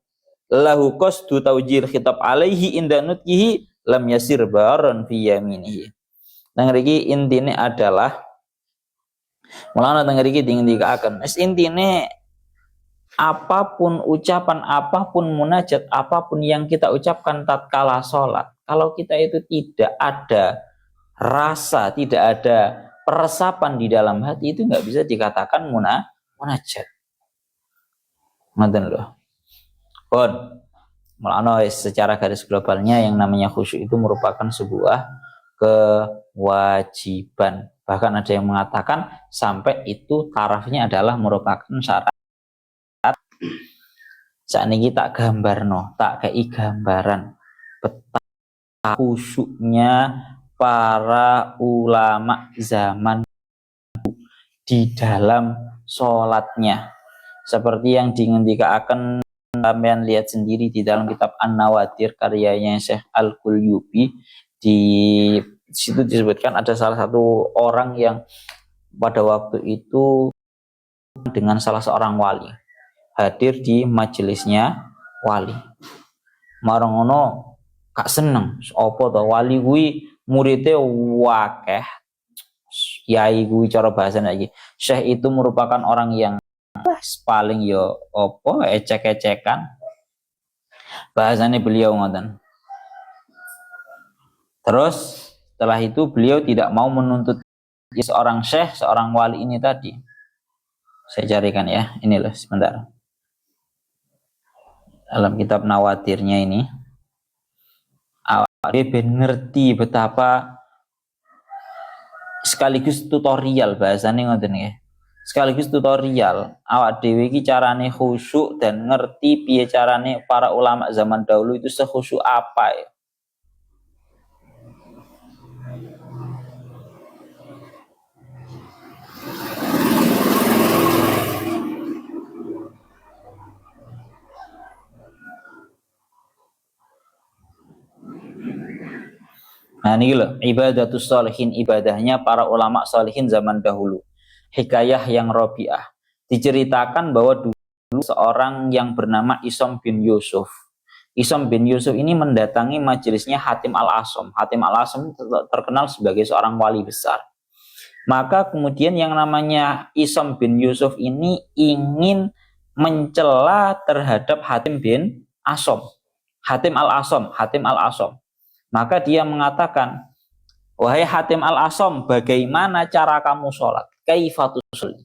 [SPEAKER 1] lahu qasdu tawjil khitab alaihi inda nutqihi lam yasir baron fi yaminihi. Nang riki intine adalah mulana teng riki dingin dikaaken. Wis intine apapun ucapan, apapun munajat, apapun yang kita ucapkan tatkala sholat, kalau kita itu tidak ada rasa, tidak ada peresapan di dalam hati, itu nggak bisa dikatakan munajat. Ngoten loh. Pun mulane secara garis globalnya yang namanya khusyuk itu merupakan sebuah kewajiban. Bahkan ada yang mengatakan sampai itu tarafnya adalah merupakan syarat. Sakniki tak gambarno, tak kei gambaran betapa khusyuknya para ulama zaman di dalam sholatnya, seperti yang dingendikaken sampean lihat sendiri di dalam kitab An-Nawadir karyanya Syekh Al-Qulyubi. Di situ disebutkan ada salah satu orang yang pada waktu itu dengan salah seorang wali hadir di majelisnya wali. Marang ngono gak seneng apa to wali kuwi muridnya wakeh. Kiai kuwi cara bahasane iki. Syekh itu merupakan orang yang paling yo apa ecek-ecekan. Bahasane beliau ngoten. Terus setelah itu beliau tidak mau menuntut seorang syekh, seorang wali ini tadi. Saya carikan ya, ini loh sebentar. Dalam kitab Nawadirnya ini, dia ben ngerti betapa sekaligus tutorial bahasanya ngoten nggih. Sekaligus tutorial awak dhewe iki carane khusyuk dan ngerti piye carane para ulama zaman dahulu itu sekhusyuk apa ya. Nah ini loh, ibadatus sholihin, ibadahnya para ulama sholihin zaman dahulu. Hikayah yang Rabi'ah. Diceritakan bahwa dulu seorang yang bernama Isom bin Yusuf. Isom bin Yusuf ini mendatangi majelisnya Hatim al-Asom. Hatim al-Asom terkenal sebagai seorang wali besar. Maka kemudian yang namanya Isom bin Yusuf ini ingin mencela terhadap Hatim bin Asom. Hatim al-Asom, Hatim al-Asom. Maka dia mengatakan, wahai Hatim al-Asom, bagaimana cara kamu sholat? Kaifa tusolli?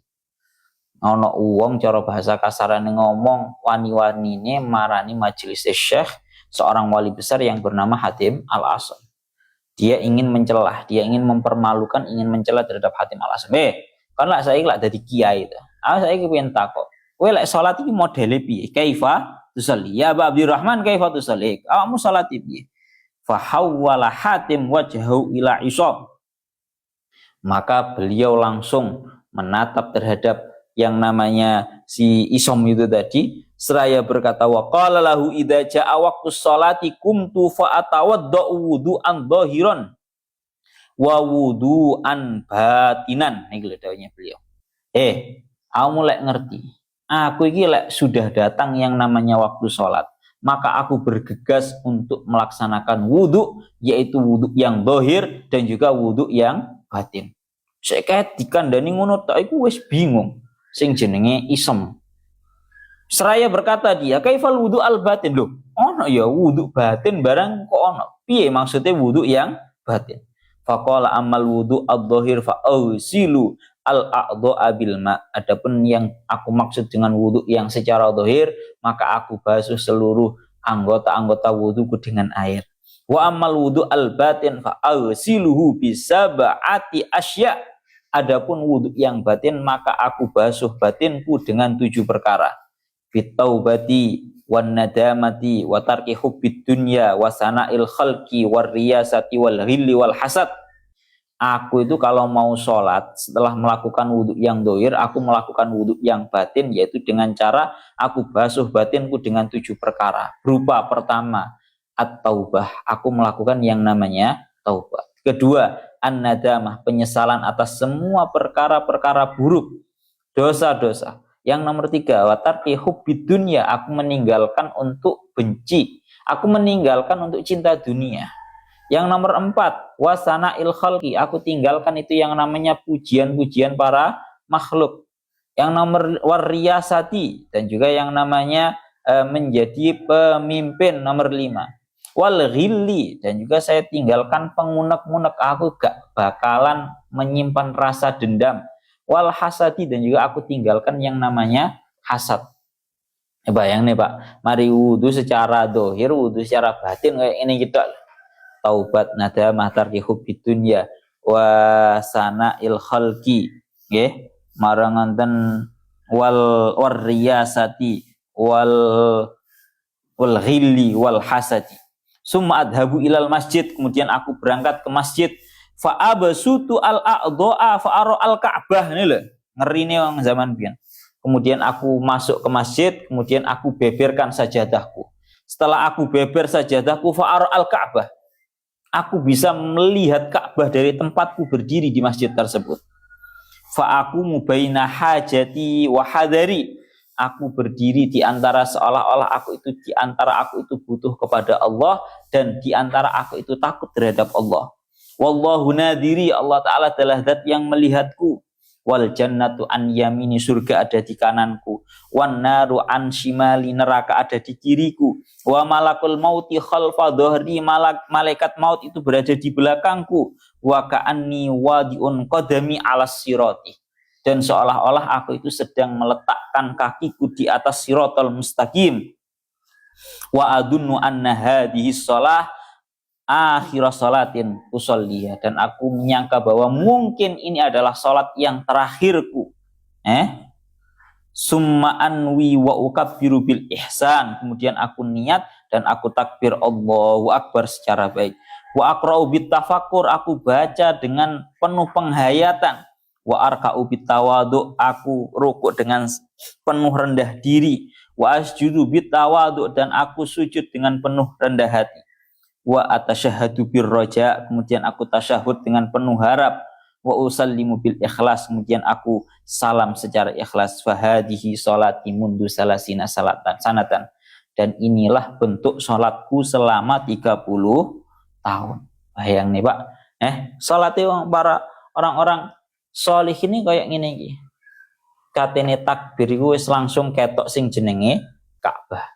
[SPEAKER 1] Ono uang cara bahasa kasarane ngomong wani-wani ini marani majelis syekh seorang wali besar yang bernama Hatim al-Asom. Dia ingin mencelah, dia ingin mempermalukan, ingin mencela terhadap Hatim al-Asom. Kan lah saya lak dadi kiai itu. Saya pengen takok. Kowe lek sholat iki modele piye? Kaifa tusolli? Ya Aba Abdurrahman, kaifa tusolli? Awakmu sholat piye? Fahawwala Hatim wajhahu ila Isom. Maka beliau langsung menatap terhadap yang namanya si Isom itu tadi, seraya berkata wa qala lahu idza jaa waqtus sholati kumtu fa atawaddau wudu'an dhahiran wa wudu'an batinan. Iki lho dawuhnya beliau. Kamu lek ngerti. Aku iki lek sudah datang yang namanya waktu sholat, maka aku bergegas untuk melaksanakan wudhu, yaitu wudhu yang dohir dan juga wudhu yang batin. Saya kayak dikandani ngono tak iku wis bingung sing jenenge Isom. Seraya berkata dia, kaifal wudhu al batin loh. Ono ya wudhu batin barang kok ono. Piye maksudnya wudhu yang batin? Faqala amal wudhu ad-dohir fa'ausilu al-a'dha'a bil ma. Adapun yang aku maksud dengan wudhu yang secara dohir, maka aku basuh seluruh anggota-anggota wudhuku dengan air. Wa amal wudhu al-batin fa'ausiluhu bisab'ati asya. Adapun wudhu yang batin, maka aku basuh batinku dengan 7 perkara. Fitaubati wan nadamati wa tarki hubbid dunya wa sana'il khalqi war riyasati wal ghilli wal hasad. Aku itu kalau mau sholat, setelah melakukan wudhu yang dohir, aku melakukan wudhu yang batin, yaitu dengan cara aku basuh batinku dengan 7 perkara. Berupa pertama, at-taubah, aku melakukan yang namanya taubah. Kedua, an-nadamah, penyesalan atas semua perkara-perkara buruk, dosa-dosa. Yang nomor 3, wa tarki hubbid dunya, aku meninggalkan untuk benci, aku meninggalkan untuk cinta dunia. Yang nomor 4, wasana il khalqi, aku tinggalkan itu yang namanya pujian-pujian para makhluk. Yang nomor wariyasati, dan juga yang namanya menjadi pemimpin, nomor 5. Wal ghilli, dan juga saya tinggalkan pengunek-unek, aku gak bakalan menyimpan rasa dendam. Wal hasadi, dan juga aku tinggalkan yang namanya hasad. Bayang nih Pak, mari wudhu secara dohir, wudhu secara batin kayak ini gitu. Taubat nadamah tarki hubbid dunya wa sana'il khalqi nggih maranganten wal riyasati wal ghilli wal hasadi. Summa adhabu ilal masjid, kemudian aku berangkat ke masjid. Fa abasutu al a'dha'a fa ara al Ka'bah, ini lho. Ngerine wong zaman biyen. Kemudian aku masuk ke masjid, kemudian aku beberkan sajadahku. Setelah aku beber sajadahku, fa ara al Ka'bah. Aku bisa melihat Ka'bah dari tempatku berdiri di masjid tersebut. Fa aku mubaina hajati wa hadari. Aku berdiri di antara seolah-olah aku itu butuh kepada Allah dan di antara aku itu takut terhadap Allah. Wallahu nadiri, Allah Ta'ala adalah zat yang melihatku. Wal jannatu an yamini, surga ada di kananku. Wan naru an shimali, neraka ada di kiriku. Wa malakul mauti khalfa dhahri, malaikat maut itu berada di belakangku. Wa ka'anni wadi'un qadami alas sirati. Dan seolah-olah aku itu sedang meletakkan kakiku di atas siratal mustaqim. Wa adunnu anna hadhihi shalah akhir salatin usolliha, dan aku menyangka bahwa mungkin ini adalah salat yang terakhirku. Summa anwi wa ukabbiru bil ihsan, kemudian aku niat dan aku takbir Allahu Akbar secara baik. Wa aqra'u bit tafakkur, aku baca dengan penuh penghayatan. Wa arka'u bit tawadhu, aku rukuk dengan penuh rendah diri. Wa asjudu bit tawadhu, dan aku sujud dengan penuh rendah hati. Wa atasyahadu bir raja, kemudian aku tasyahud dengan penuh harap. Wa usallimu bil ikhlas, kemudian aku salam secara ikhlas. Fahadihi sholati mundu salasina sanatan, dan inilah bentuk sholatku selama 30 tahun. Bayang nih Pak, sholatnya para orang-orang sholih ini kayak ngene iki. Katene takbir iku wis langsung ketok sing jenenge Ka'bah.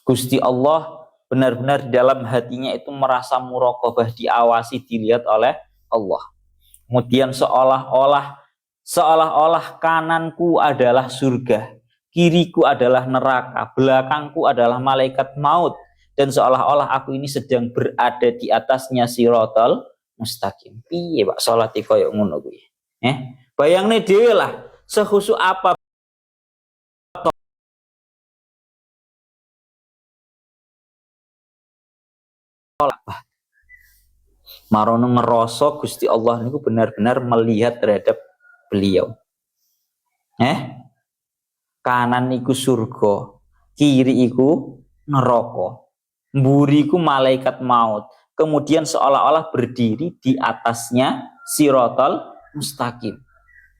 [SPEAKER 1] Gusti Allah benar-benar di dalam hatinya itu merasa muraqabah, diawasi, dilihat oleh Allah. Kemudian seolah-olah kananku adalah surga, kiriku adalah neraka, belakangku adalah malaikat maut, dan seolah-olah aku ini sedang berada di atasnya siratal mustaqim. Piye Pak salat koyo ngono kuwi? Bayangne dhewe lah, sekhusyuk apa marono ngeroso Gusti Allah niku benar-benar melihat terhadap beliau. Kanan iku surga, kiri iku neraka, mburi iku malaikat maut. Kemudian seolah-olah berdiri di atasnya siratal mustaqim.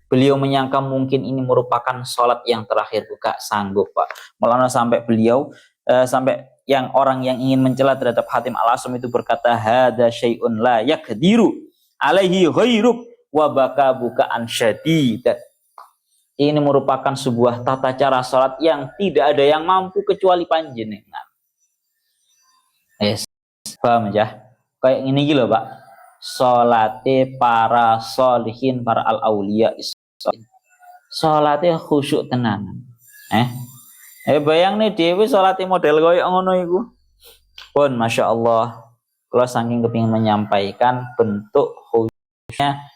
[SPEAKER 1] Beliau menyangka mungkin ini merupakan sholat yang terakhir. Gak sanggup Pak. Malah sampai beliau sampai yang orang yang ingin mencela terhadap Hatim Al-Asam itu berkata, hada syai'un la yakdiru alaihi ghairuk wa baka bukaan syadidan. Ini merupakan sebuah tata cara sholat yang tidak ada yang mampu kecuali panjenengan. Paham ya? Kayak ini gitu Pak. Sholate para sholihin, para al-awliya, sholatnya khusyuk tenanan. Bayang nih dewi sholatnya model koyo ngono iku. Pun Masya Allah, kalau saking kepingin menyampaikan bentuk khusyuknya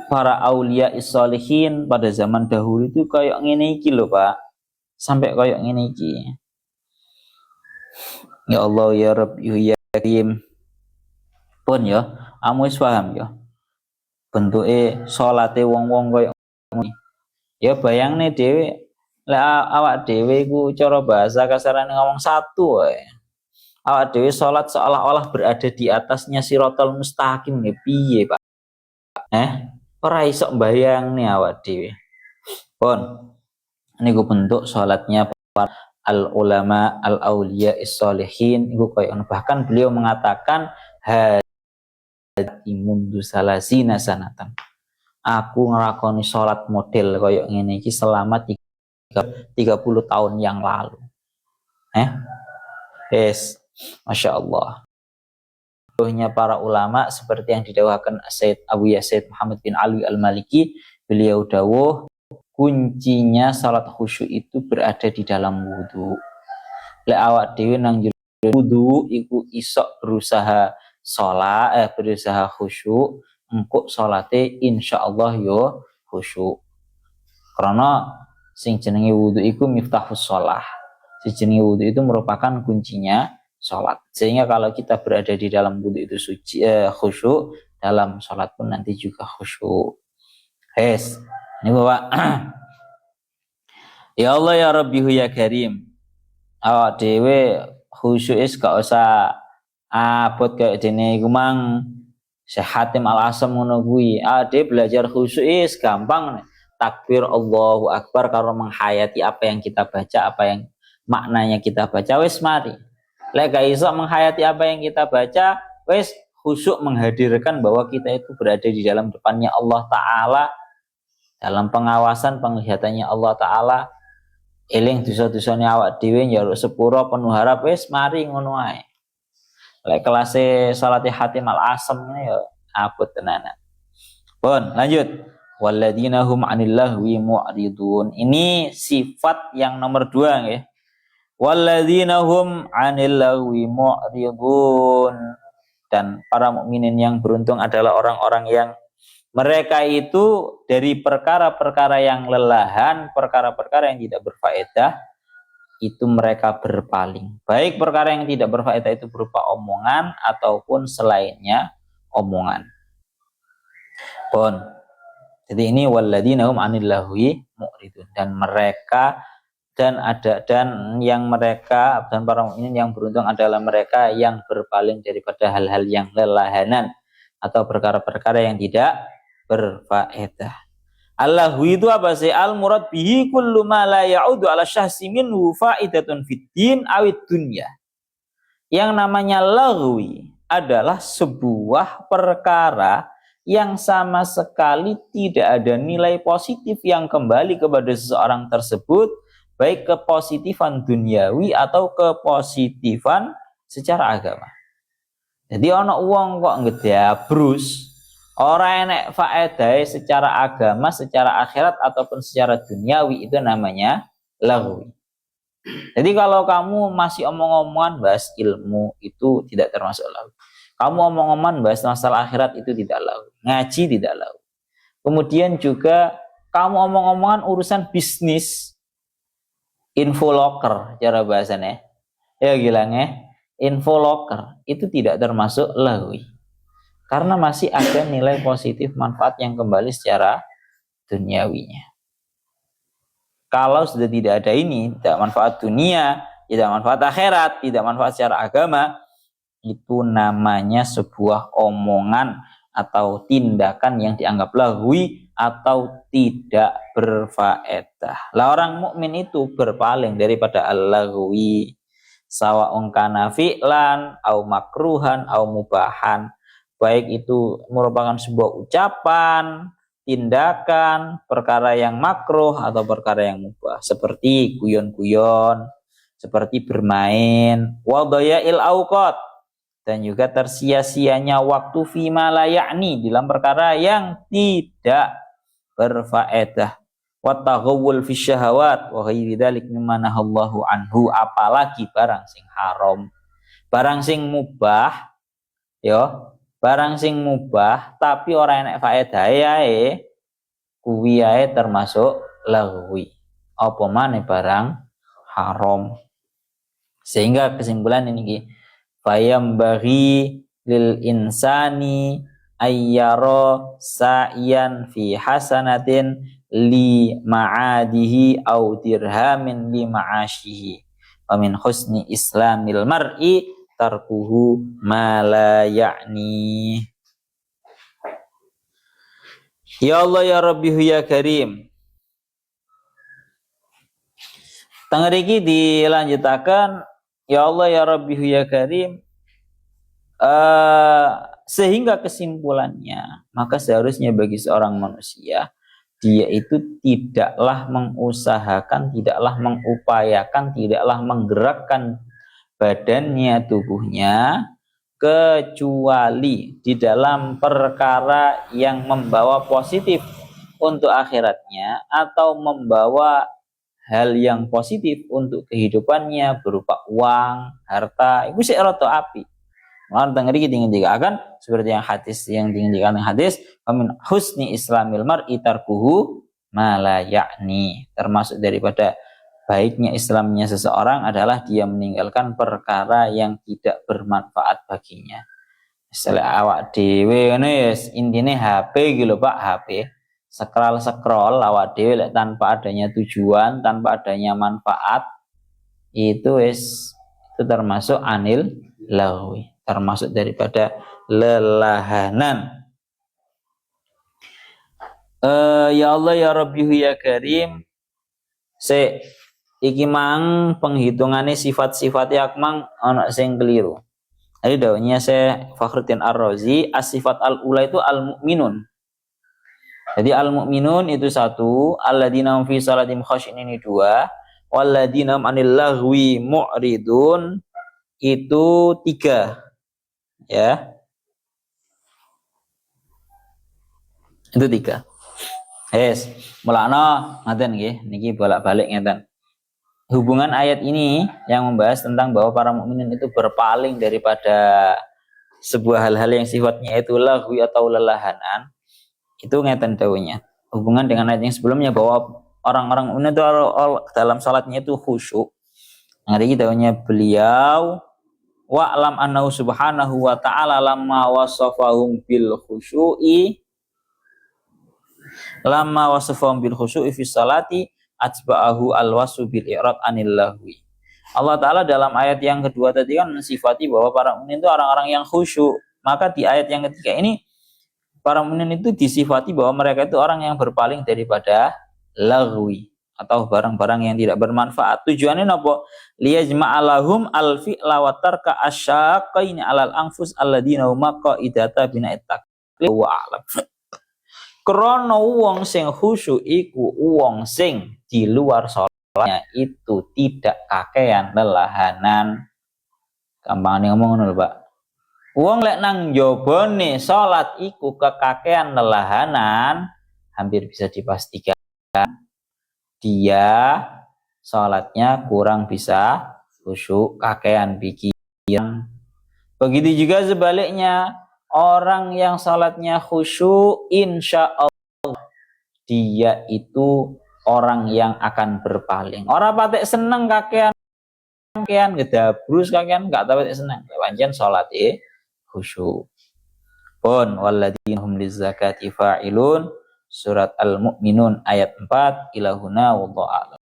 [SPEAKER 1] para aulia sholihin pada zaman dahulu itu kayak ngene iki lho Pak. Sampai kayak ngene iki. Ya Allah ya Rabb ya Karim. Pun ya, amu wis paham ya. Bentuke salate wong-wong koyo ngene. Ya bayangne dhewe lek awak dhewe iku cara bahasa kasarane ngomong satu wae. Awak dhewe salat seolah-olah berada di atasnya siratal mustaqim nggih piye, Pak? Ora iso mbayangne awak dhewe. Pun niku bentuk salatnya para al ulama al auliya sholihin iku koyo bahkan beliau mengatakan mundu salasina sanatan. Aku ngelakoni sholat model koyo ngene iki selama 30 tahun yang lalu. Masya Allah. Contohnya para ulama seperti yang didawahkan Sayyid Abu Yazid Muhammad bin Ali Al-Maliki, beliau dawuh kuncinya salat khusyuk itu berada di dalam wudu. Lek awak dhewe nang jero wudu iku isok berusaha berusaha khusyuk, engko salate insyaallah yo khusyuk. Karena sing jenenge wudu iku miftahus shalah. Si jenenge wudu itu merupakan kuncinya salat. Sehingga kalau kita berada di dalam wudu itu suci, khusyuk, dalam salat pun nanti juga khusyuk. Yes. Ini Bapak. Ya Allah ya Rabbi ya Karim. Awak dhewe khusyuk gak usah abot kayak dene iku mang Syekh Hatim Al-Asam ngono kuwi. Ade belajar khusyuk gampang. Takbir Allahu Akbar karo menghayati apa yang kita baca, apa yang maknanya kita baca wis mari. Lek gak iso menghayati apa yang kita baca, wis khusyuk menghadirkan bahwa kita itu berada di dalam depannya Allah Ta'ala, dalam pengawasan penglihatannya Allah Ta'ala. Eling dosa-dosane awak dhewe njaluk sepuro penuh harap wis mari ngono ae. Lek kelase salat Hatim Al-Asam ini ya abot tenanan. Pun lanjut. Walladzina hum 'anil lahwi mu'ridun. Ini sifat yang nomor 2 nggih. Walladzina hum 'anil lahwi mu'ridun. Dan para mukminin yang beruntung adalah orang-orang yang mereka itu dari perkara-perkara yang lelahan, perkara-perkara yang tidak berfaedah, itu mereka berpaling. Baik perkara yang tidak berfaedah itu berupa omongan ataupun selainnya omongan. Pun. Jadi ini walladzina hum 'anil lahwi mu'ridun, dan mereka dan para mukminin yang beruntung adalah mereka yang berpaling daripada hal-hal yang lelahanan atau perkara-perkara yang tidak berfaedah. Al-lahwi itu apa sih? Al-murad bihi kullu ma la ya'udu ala syahsi minhu fa'idatun fid din awid dunya. Yang namanya lahwi adalah sebuah perkara yang sama sekali tidak ada nilai positif yang kembali kepada seseorang tersebut, baik kepositifan duniawi atau kepositifan secara agama. Jadi ana wong kok ngedabrus ora enek faedah secara agama, secara akhirat ataupun secara duniawi, itu namanya lahwi. Jadi kalau kamu masih omong-omongan bahas ilmu, itu tidak termasuk lahwi. Kamu omong-omongan bahas masalah akhirat, itu tidak lahwi. Ngaji tidak lahwi. Kemudian juga kamu omong-omongan urusan bisnis, infoloker cara bahasanya. Ya gilangnya, infoloker itu tidak termasuk lahwi. Karena masih ada nilai positif manfaat yang kembali secara duniawinya. Kalau sudah tidak ada ini, tidak manfaat dunia, tidak manfaat akhirat, tidak manfaat secara agama, itu namanya sebuah omongan atau tindakan yang dianggap lahwi atau tidak berfaedah. Lah orang mukmin itu berpaling daripada al-lahwi, sawa'un kana fi'lan au makruhan au mubahan. Baik itu merupakan sebuah ucapan, tindakan, perkara yang makruh atau perkara yang mubah, seperti guyon-guyon, seperti bermain, wadaya'il auqat, dan juga tersia-sianya waktu fima la ya'ni, dalam perkara yang tidak berfaedah, wa taghawwul fi syahawat wa ghairi dzalik mimma nahallahu anhu, apalagi barang sing haram, barang sing mubah, yo. Barang sing mubah tapi ora enek faedahe ae, kuwi ae termasuk lahwi. Apa maneh barang haram. Sehingga kesimpulan ini ki, fayam bagi lil insani ayyara sa'iyan fi hasanatin li ma'adihi au dirhamin li ma'ashihi. Wa min husni islamil mar'i tarkuhu ma la ya'ni. Ya Allah ya Rabbi ya Karim. Tangriki dilanjutakan, ya Allah ya Rabbi ya Karim, sehingga kesimpulannya, maka seharusnya bagi seorang manusia, dia itu tidaklah mengusahakan, tidaklah mengupayakan, tidaklah menggerakkan badannya, tubuhnya, kecuali di dalam perkara yang membawa positif untuk akhiratnya atau membawa hal yang positif untuk kehidupannya berupa uang, harta, itu sih roto api. Malah tengeri kita ingin dikatakan seperti yang hadis yang diinginkan hadis, amin husni islamil mar'i tarkuhu ma la ya'ni. Termasuk daripada baiknya Islamnya seseorang adalah dia meninggalkan perkara yang tidak bermanfaat baginya. Misalnya awak dhewe ngono ya intine HP gitu Pak, HP. Scroll awak dhewe tanpa adanya tujuan, tanpa adanya manfaat, itu termasuk anil lahwi, termasuk daripada lelahanan. Ya Allah ya Rabbihu ya Karim, iki mang penghitungannya sifat-sifat yak mang ana sing keliru. Jadi daunnya saya Fakhruddin Ar-Razi, as-sifat al-ula itu al-mu'minun. Jadi al-mu'minun itu satu, alladzina fi salatim khashin ini dua, walladzina anil lahwi mu'ridun itu tiga. Ya. Itu tiga. Mulakno ngaten nggih, niki bolak-balik ngeten. Hubungan ayat ini yang membahas tentang bahwa para mukminin itu berpaling daripada sebuah hal-hal yang sifatnya itu lahwi atau lelahanan, itu ngeten dawuhnya. Hubungan dengan ayat yang sebelumnya bahwa orang-orang mukmin itu dalam salatnya itu khusyuk. Ngerti dawuhnya beliau wa'lam annahu subhanahu wa ta'ala lamma wasafahum bil khusyu'i fi salati atba'ahu alwasu bil i'rad anil lahwi. Allah Ta'ala dalam ayat yang kedua tadi kan mensifati bahwa para mukmin itu orang-orang yang khusyuk. Maka di ayat yang ketiga ini para mukmin itu disifati bahwa mereka itu orang yang berpaling daripada lahwi atau barang-barang yang tidak bermanfaat. Tujuannya napa? Liyajma'alahum al-fi'la wa tarka asyaqaini 'alal anfus alladziina huma qaidata bina'it taqlid wa a'lam. Krana wong sing khusyuk iku wong sing di luar salatnya itu tidak kakean lelahanan. Gampang ngomong ngono lho, Pak. Wong lek nang njobone salat iku kekakean lelahanan, hampir bisa dipastikan dia salatnya kurang bisa khusyuk, kakean pikiran. Begitu juga sebaliknya, orang yang salatnya khusyuk, insya Allah dia itu orang yang akan berpaling. Orang patek seneng kakean gedabrus kakean gak tahu seneng. Pancen salate khusyuk. Pun walladzina hum lizakati fa'ilun, surat Al-Mu'minun ayat 4 ilahuna wallahu a'lam.